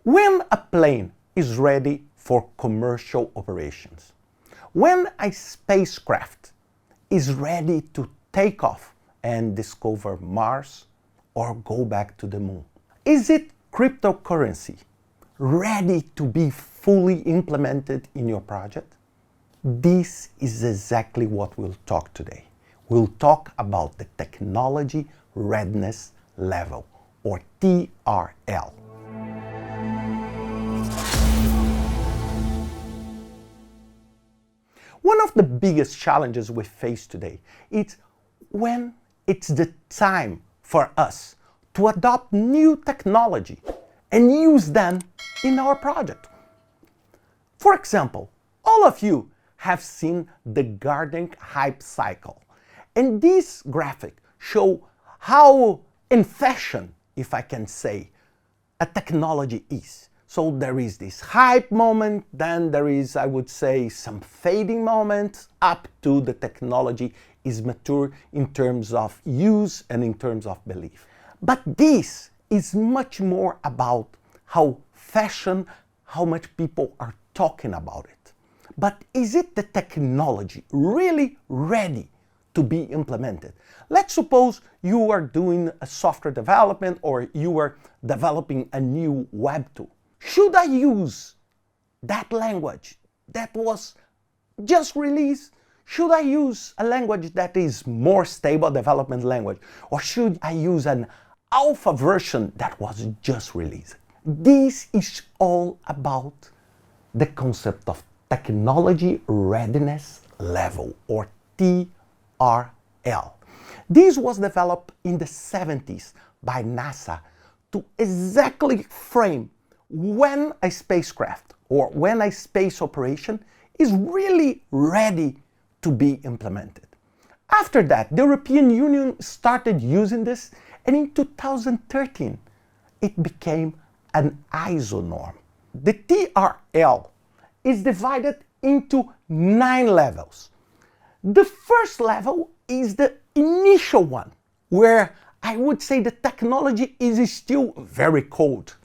When a plane is ready for commercial operations, when a spacecraft is ready to take off and discover Mars or go back to the moon, is it cryptocurrency ready to be fully implemented in your project? This is exactly what we'll talk today. We'll talk about the technology readiness level, or TRL. One of the biggest challenges we face today is when it's the time for us to adopt new technology and use them in our project. For example, all of you have seen the garden hype cycle. And this graphic shows how in fashion, if I can say, a technology is. So there is this hype moment, then there is, I would say, some fading moments up to the technology is mature in terms of use and in terms of belief. But this is much more about how fashion, how much people are talking about it. But is it the technology really ready to be implemented? Let's suppose you are doing a software development or you are developing a new web tool. Should I use that language that was just released? Should I use a language that is more stable development language? Or should I use an alpha version that was just released? This is all about the concept of technology readiness level, or TRL. This was developed in the 70s by NASA to exactly frame when a spacecraft or when a space operation is really ready to be implemented. After that, the European Union started using this, and in 2013, it became an ISO norm. The TRL is divided into 9 levels. The first level is the initial one, where I would say the technology is still very cold,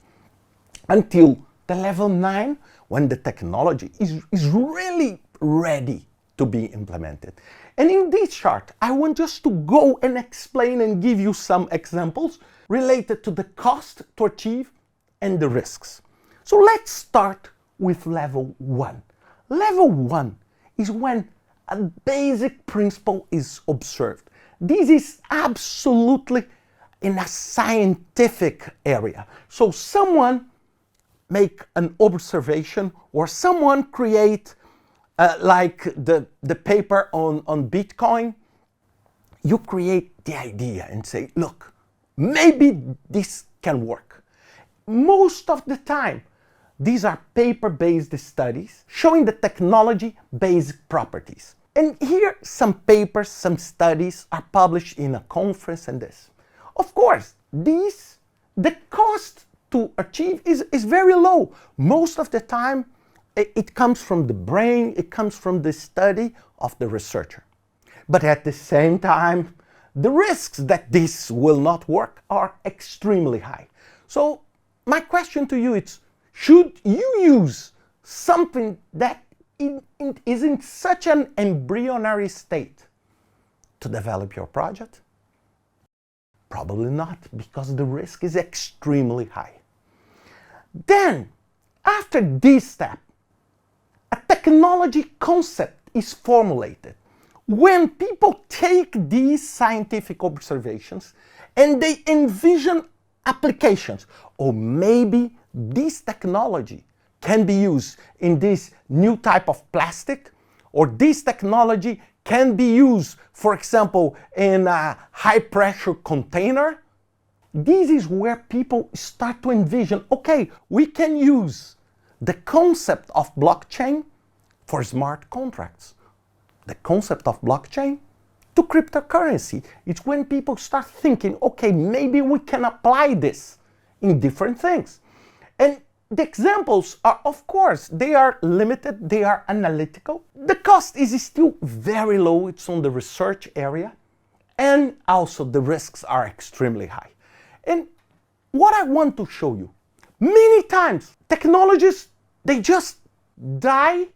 until the level 9, when the technology is really ready to be implemented. And in this chart, I want just to go and explain and give you some examples related to the cost to achieve and the risks. So let's start with level 1. Level 1 is when a basic principle is observed. This is absolutely in a scientific area. So someone make an observation, or someone create like the paper on Bitcoin. You create the idea and say, look, maybe this can work. Most of the time, these are paper-based studies showing the technology-based properties. And here some papers, some studies are published in a conference and this. Of course, the cost to achieve is very low. Most of the time, it comes from the brain, it comes from the study of the researcher. But at the same time, the risks that this will not work are extremely high. So my question to you is, should you use something that is in such an embryonic state to develop your project? Probably not, because the risk is extremely high. Then, after this step, a technology concept is formulated. When people take these scientific observations and they envision applications, or maybe this technology can be used in this new type of plastic, or this technology can be used, for example, in a high-pressure container. This is where people start to envision, okay, we can use the concept of blockchain for smart contracts. The concept of blockchain to cryptocurrency. It's when people start thinking, okay, maybe we can apply this in different things. And the examples are, of course, they are limited, they are analytical. The cost is still very low, it's on the research area. And also the risks are extremely high. And what I want to show you, Many times, technologies, they just die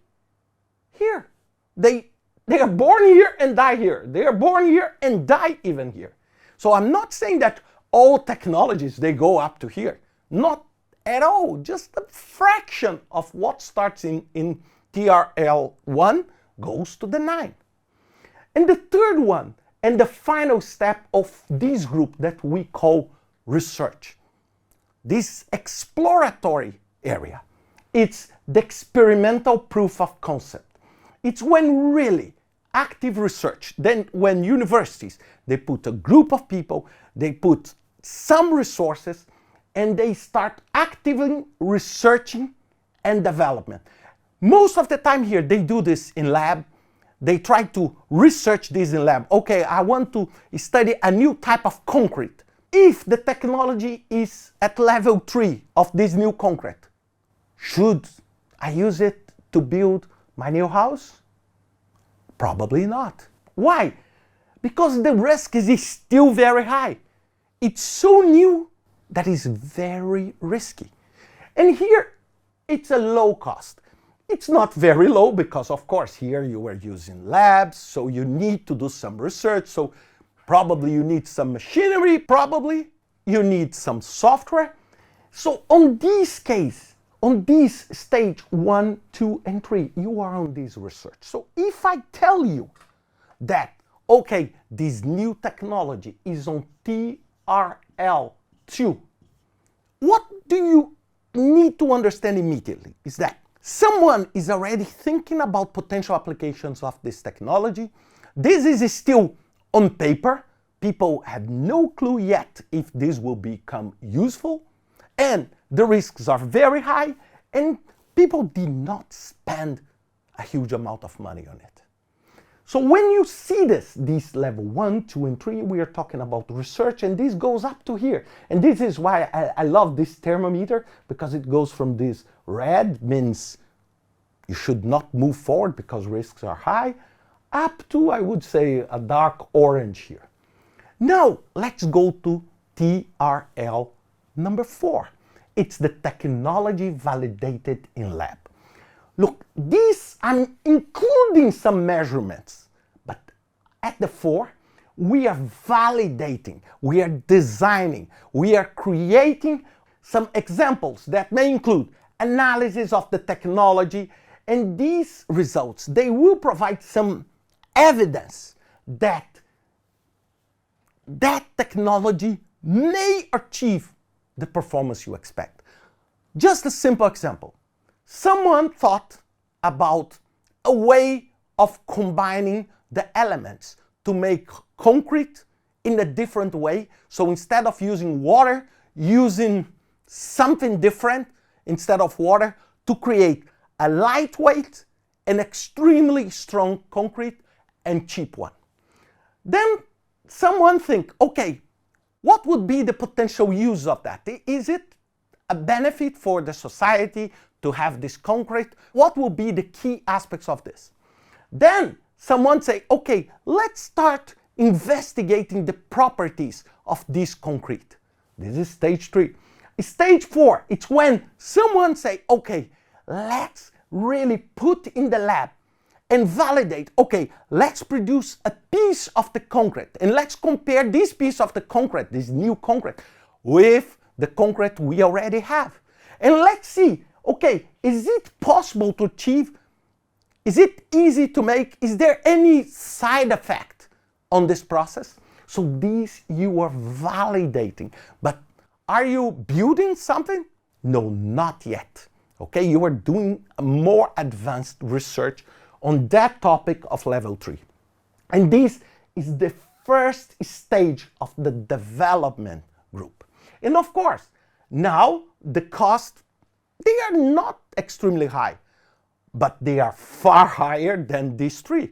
here. They are born here and die here. They are born here and die even here. So I'm not saying that all technologies, they go up to here. Not at all. Just a fraction of what starts in TRL 1 goes to the 9. And the third one, and the final step of this group that we call research, this exploratory area, it's the experimental proof of concept. It's when really active research, then when universities, they put a group of people, they put some resources, and they start actively researching and development. Most of the time here, they do this in lab. They try to research this in lab. Okay, I want to study a new type of concrete. If the technology is at level 3 of this new concrete, should I use it to build my new house? Probably not. Why? Because the risk is still very high. It's so new that is very risky. And here, it's a low cost. It's not very low because, of course, here you are using labs, so you need to do some research, so probably you need some machinery, probably you need some software. So on this case, on this stage 1, 2, and 3, you are on this research. So if I tell you that, okay, this new technology is on TRL 2, what do you need to understand immediately is that someone is already thinking about potential applications of this technology. This is still on paper. People have no clue yet if this will become useful, and the risks are very high, and people did not spend a huge amount of money on it. So when you see this level 1, 2, and 3, we are talking about research, and this goes up to here. And this is why I love this thermometer, because it goes from this red, means you should not move forward because risks are high, up to, I would say, a dark orange here. Now, let's go to TRL number 4. It's the technology validated in lab. Look, this I'm including some measurements, but at the 4, we are validating, we are designing, we are creating some examples that may include analysis of the technology, and these results, they will provide some evidence that that technology may achieve the performance you expect. Just a simple example. Someone thought about a way of combining the elements to make concrete in a different way. So instead of using water, using something different instead of water to create a lightweight and extremely strong concrete and cheap one. Then someone think, okay, what would be the potential use of that? Is it a benefit for the society to have this concrete? What will be the key aspects of this? Then someone say, okay, let's start investigating the properties of this concrete. This is stage 3. Stage 4, it's when someone say, okay, let's really put in the lab and validate, okay, let's produce a piece of the concrete and let's compare this piece of the concrete, this new concrete, with the concrete we already have. And let's see, okay, is it possible to achieve? Is it easy to make? Is there any side effect on this process? So this you are validating. But are you building something? No, not yet. Okay, you are doing a more advanced research on that topic of level 3. And this is the first stage of the development group. And of course, now the costs, they are not extremely high, but they are far higher than these 3.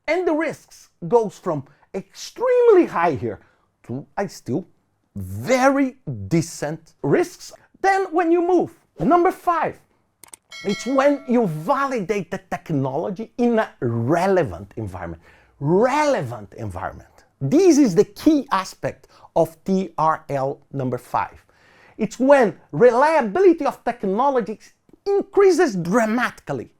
And the risks goes from extremely high here to still very decent risks. Then when you move, number 5, it's when you validate the technology in a relevant environment. Relevant environment. This is the key aspect of TRL number 5. It's when reliability of technology increases dramatically.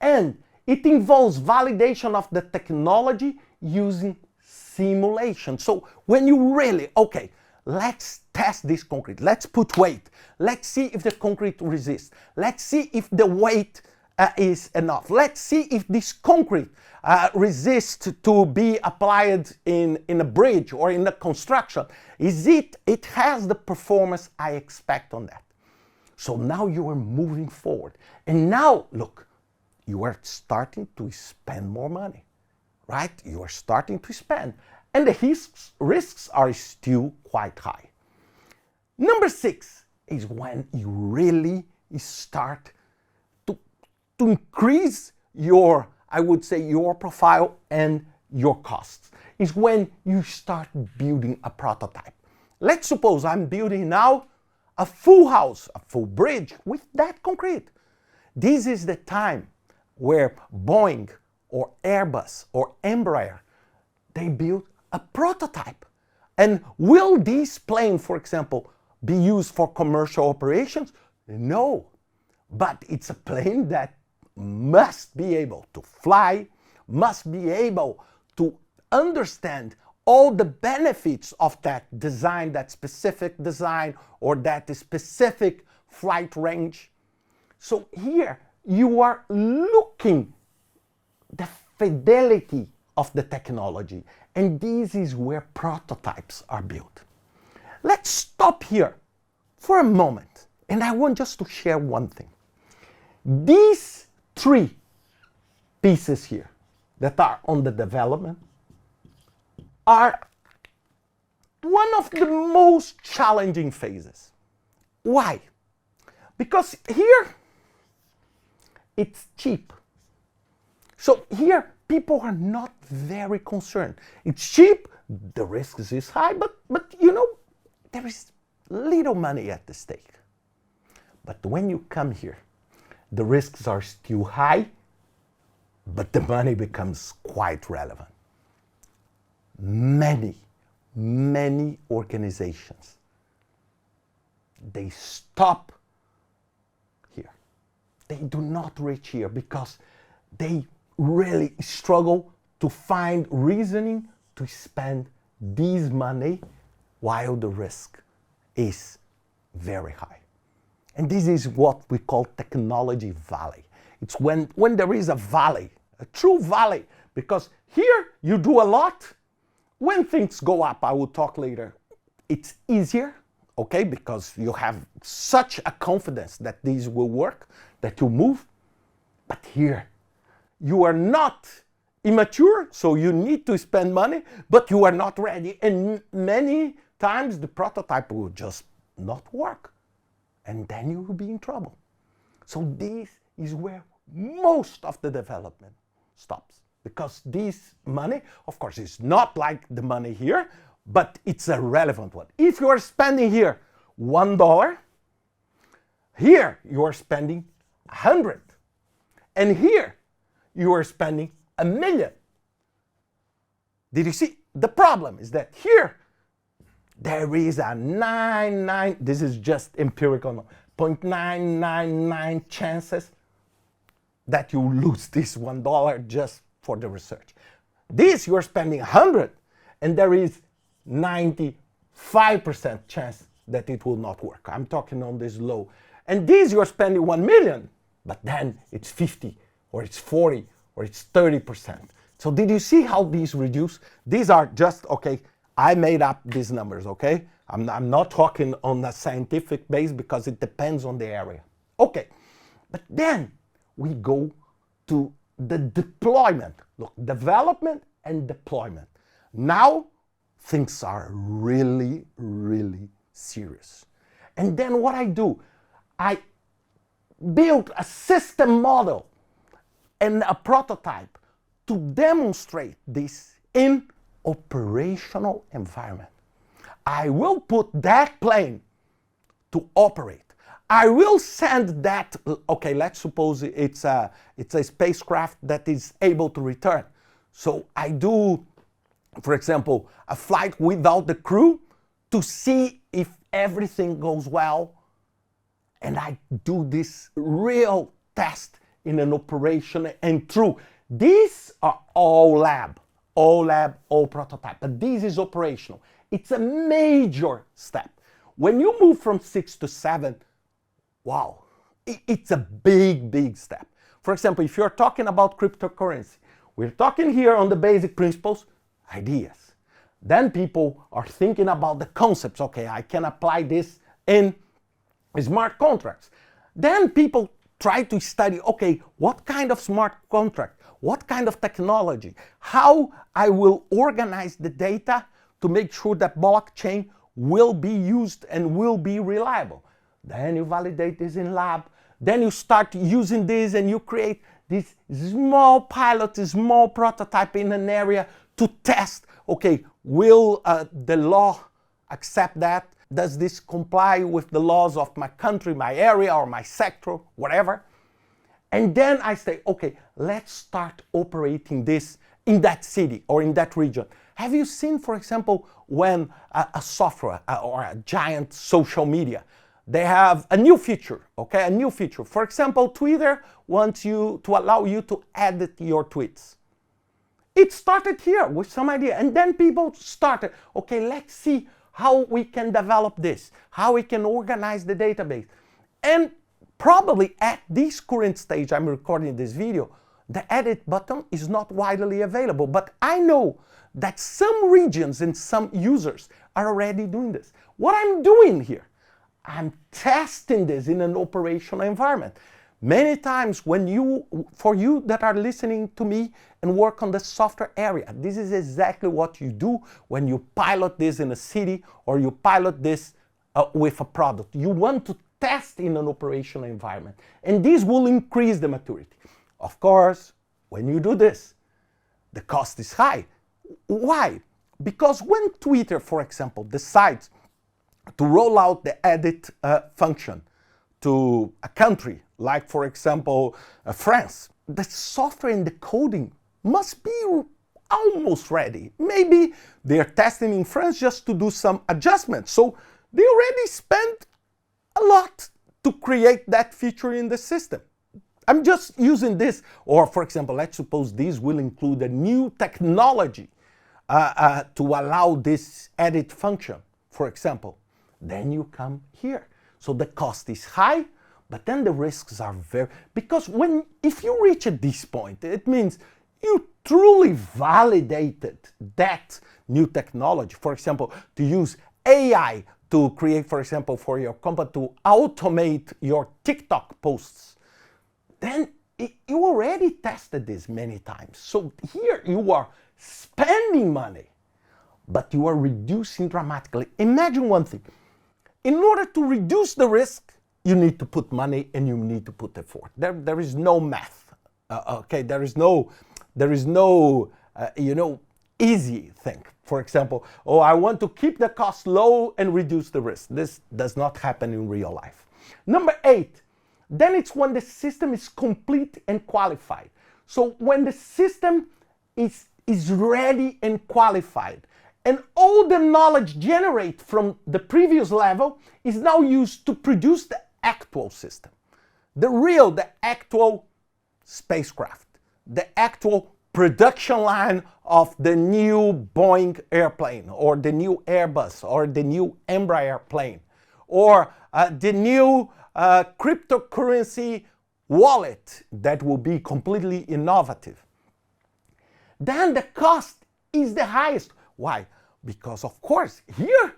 And it involves validation of the technology using simulation. So when you really, okay, let's test this concrete. Let's put weight. Let's see if the concrete resists. Let's see if the weight is enough. Let's see if this concrete resists to be applied in a bridge or in a construction. It has the performance I expect on that. So now you are moving forward. And now, look, you are starting to spend more money, right? You are starting to spend. And the risks are still quite high. Number 6 is when you really start to increase your, I would say, your profile and your costs. Is when you start building a prototype. Let's suppose I'm building now a full house, a full bridge with that concrete. This is the time where Boeing or Airbus or Embraer, they build a prototype. And will this plane, for example, be used for commercial operations? No, but it's a plane that must be able to fly, must be able to understand all the benefits of that design, that specific design, or that specific flight range. So here you are looking the fidelity of the technology, and this is where prototypes are built. Let's stop here for a moment, and I want just to share one thing. These 3 pieces here that are on the development are one of the most challenging phases. Why? Because here it's cheap. So here people are not very concerned. It's cheap, the risk is high, but you know, there is little money at the stake. But when you come here, the risks are still high, but the money becomes quite relevant. Many organizations, they stop here. They do not reach here because they really struggle to find reasoning to spend this money while the risk is very high. And this is what we call technology valley. It's when there is a valley, a true valley, because here you do a lot. When things go up, I will talk later, it's easier, okay, because you have such a confidence that this will work, that you move. But here, you are not immature, so you need to spend money, but you are not ready. And many times the prototype will just not work. And then you will be in trouble. So this is where most of the development stops. Because this money, of course, is not like the money here, but it's a relevant one. If you are spending here $1, here you are spending 100. And here you are spending 1 million. Did you see? The problem is that here there is a 99, this is just empirical, 0.999 chances that you lose this $1 just for the research. This you are spending 100, and there is 95% chance that it will not work. I'm talking on this low. And this you are spending 1 million, but then it's 50, or it's 40, or it's 30%. So did you see how these reduce? These are just, okay, I made up these numbers, okay? I'm not talking on a scientific base because it depends on the area. Okay, but then we go to the deployment. Look, development and deployment. Now things are really, really serious. And then what I do, I build a system model and a prototype to demonstrate this in operational environment. I will put that plane to operate. I will send that, okay, let's suppose it's a spacecraft that is able to return. So I do, for example, a flight without the crew to see if everything goes well, and I do this real test in an operation and true. These are all lab, all prototype, but this is operational. It's a major step. When you move from 6 to 7, wow, it's a big step. For example, if you're talking about cryptocurrency, we're talking here on the basic principles, ideas. Then people are thinking about the concepts. Okay, I can apply this in smart contracts. Then people try to study, okay, what kind of smart contract, what kind of technology, how I will organize the data to make sure that blockchain will be used and will be reliable. Then you validate this in lab. Then you start using this and you create this small pilot, small prototype in an area to test, okay, will the law accept that? Does this comply with the laws of my country, my area, or my sector, whatever? And then I say, okay, let's start operating this in that city or in that region. Have you seen, for example, when a software or a giant social media, they have a new feature, okay, a new feature. For example, Twitter wants you to allow you to edit your tweets. It started here with some idea, and then people started, okay, let's see how we can develop this, how we can organize the database. And probably at this current stage, I'm recording this video, the edit button is not widely available, but I know that some regions and some users are already doing this. What I'm doing here, I'm testing this in an operational environment. Many times for you that are listening to me and work on the software area, this is exactly what you do when you pilot this in a city or you pilot this with a product. You want to test in an operational environment, and this will increase the maturity. Of course, when you do this, the cost is high. Why? Because when Twitter, for example, decides to roll out the edit function to a country, like for example, France, the software and the coding must be almost ready. Maybe they're testing in France just to do some adjustments. So they already spent a lot to create that feature in the system. I'm just using this, or for example, let's suppose this will include a new technology to allow this edit function, for example. Then you come here. So the cost is high, but then the risks are because if you reach at this point, it means you truly validated that new technology. For example, to use AI to create, for example, for your company to automate your TikTok posts. Then you already tested this many times. So here you are spending money, but you are reducing dramatically. Imagine one thing. In order to reduce the risk, you need to put money and you need to put effort. There is no math. Okay, there is no easy thing. For example, oh, I want to keep the cost low and reduce the risk. This does not happen in real life. Number 8, then it's when the system is complete and qualified. So when the system is ready and qualified, and all the knowledge generated from the previous level is now used to produce the actual system. The actual spacecraft, the actual production line of the new Boeing airplane, or the new Airbus, or the new Embraer plane, or the new cryptocurrency wallet that will be completely innovative. Then the cost is the highest. Why? Because of course, here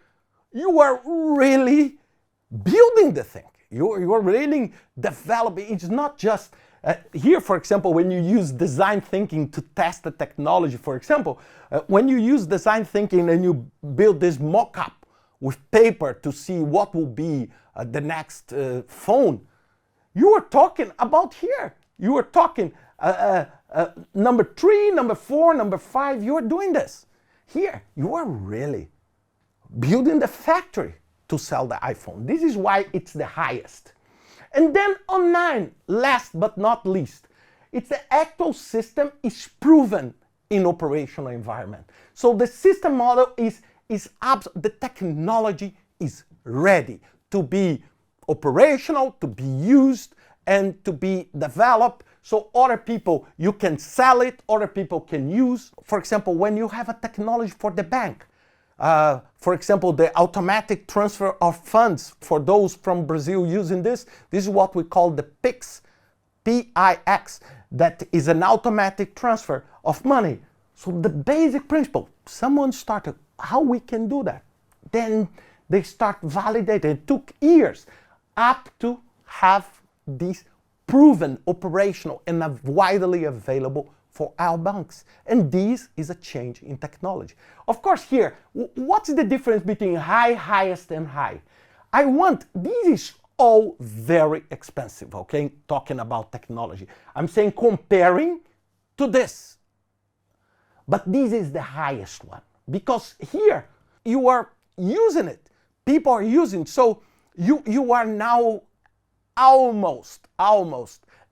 you are really building the thing. You are really developing. It's not just here, for example, when you use design thinking to test the technology, for example, when you use design thinking and you build this mock-up with paper to see what will be the next phone, you are talking about here. You are talking number 3, number 4, number 5, you are doing this. Here, you are really building the factory to sell the iPhone. This is why it's the highest. And then on 9, last but not least, it's the actual system is proven in operational environment. So the system model the technology is ready to be operational, to be used, and to be developed. So other people, you can sell it, other people can use. For example, when you have a technology for the bank, for example, the automatic transfer of funds for those from Brazil using this is what we call the PIX, P-I-X. That is an automatic transfer of money. So the basic principle, someone started, how we can do that? Then they start validating. It took years up to have this proven operational and widely available for our banks. And this is a change in technology. Of course, here, what's the difference between high, highest, and high? This is all very expensive, okay? Talking about technology. I'm saying comparing to this. But this is the highest one. Because here, you are using it. People are using, so you are now almost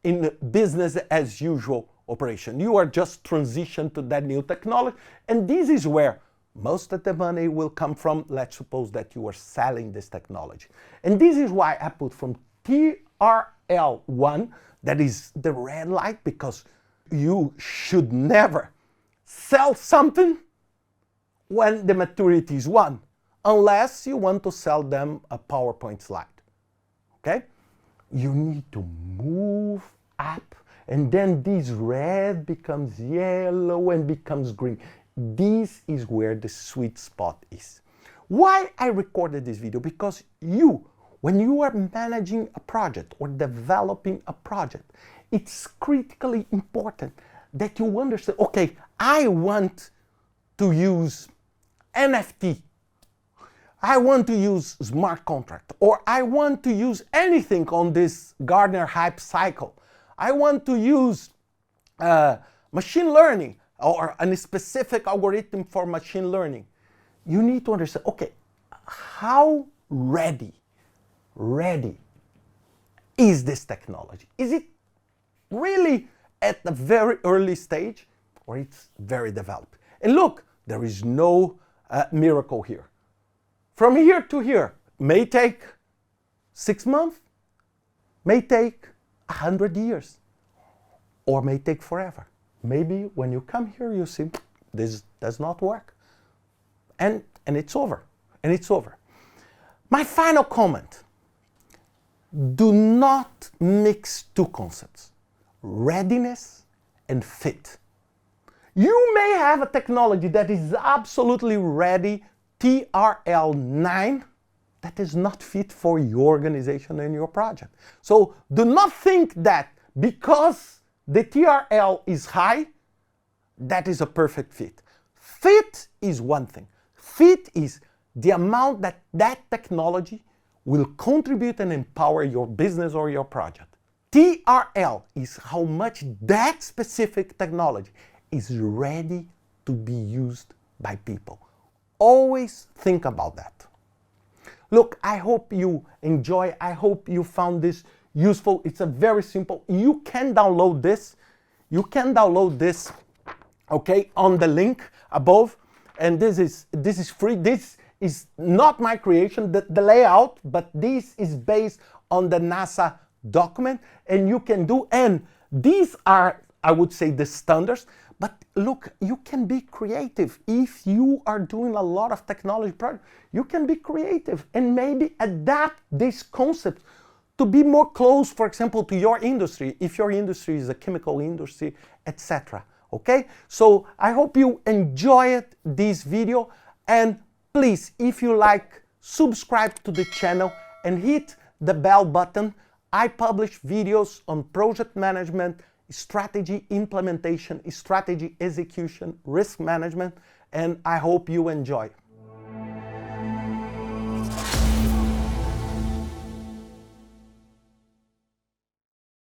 in business as usual operation. You are just transitioned to that new technology, and this is where most of the money will come from. Let's suppose that you are selling this technology. And this is why I put from TRL1, that is the red light, because you should never sell something when the maturity is 1, unless you want to sell them a PowerPoint slide, okay? You need to move up, and then this red becomes yellow and becomes green. This is where the sweet spot is. Why I recorded this video? Because when you are managing a project or developing a project, it's critically important that you understand, okay, I want to use NFT. I want to use smart contract, or I want to use anything on this Gartner hype cycle. I want to use machine learning or a specific algorithm for machine learning. You need to understand, okay, how ready is this technology? Is it really at the very early stage, or it's very developed? And look, there is no miracle here. From here to here may take 6 months, may take 100 years, or may take forever. Maybe when you come here, you see this does not work. And it's over. And it's over. My final comment. Do not mix two concepts, readiness and fit. You may have a technology that is absolutely ready, TRL9, that is not fit for your organization and your project. So do not think that because the TRL is high, that is a perfect fit. Fit is one thing. Fit is the amount that that technology will contribute and empower your business or your project. TRL is how much that specific technology is ready to be used by people. Always think about that. Look, I hope you enjoy. I hope you found this useful. It's a very simple. You can download this. Okay, on the link above. And this is free. This is not my creation, the layout, but this is based on the NASA document, and you can do, and these are, I would say, the standards. But look, you can be creative. If you are doing a lot of technology projects, you can be creative and maybe adapt this concept to be more close, for example, to your industry, if your industry is a chemical industry, etc. Okay? So I hope you enjoyed this video, and please, if you like, subscribe to the channel and hit the bell button. I publish videos on project management, strategy implementation, strategy execution, risk management, and I hope you enjoy.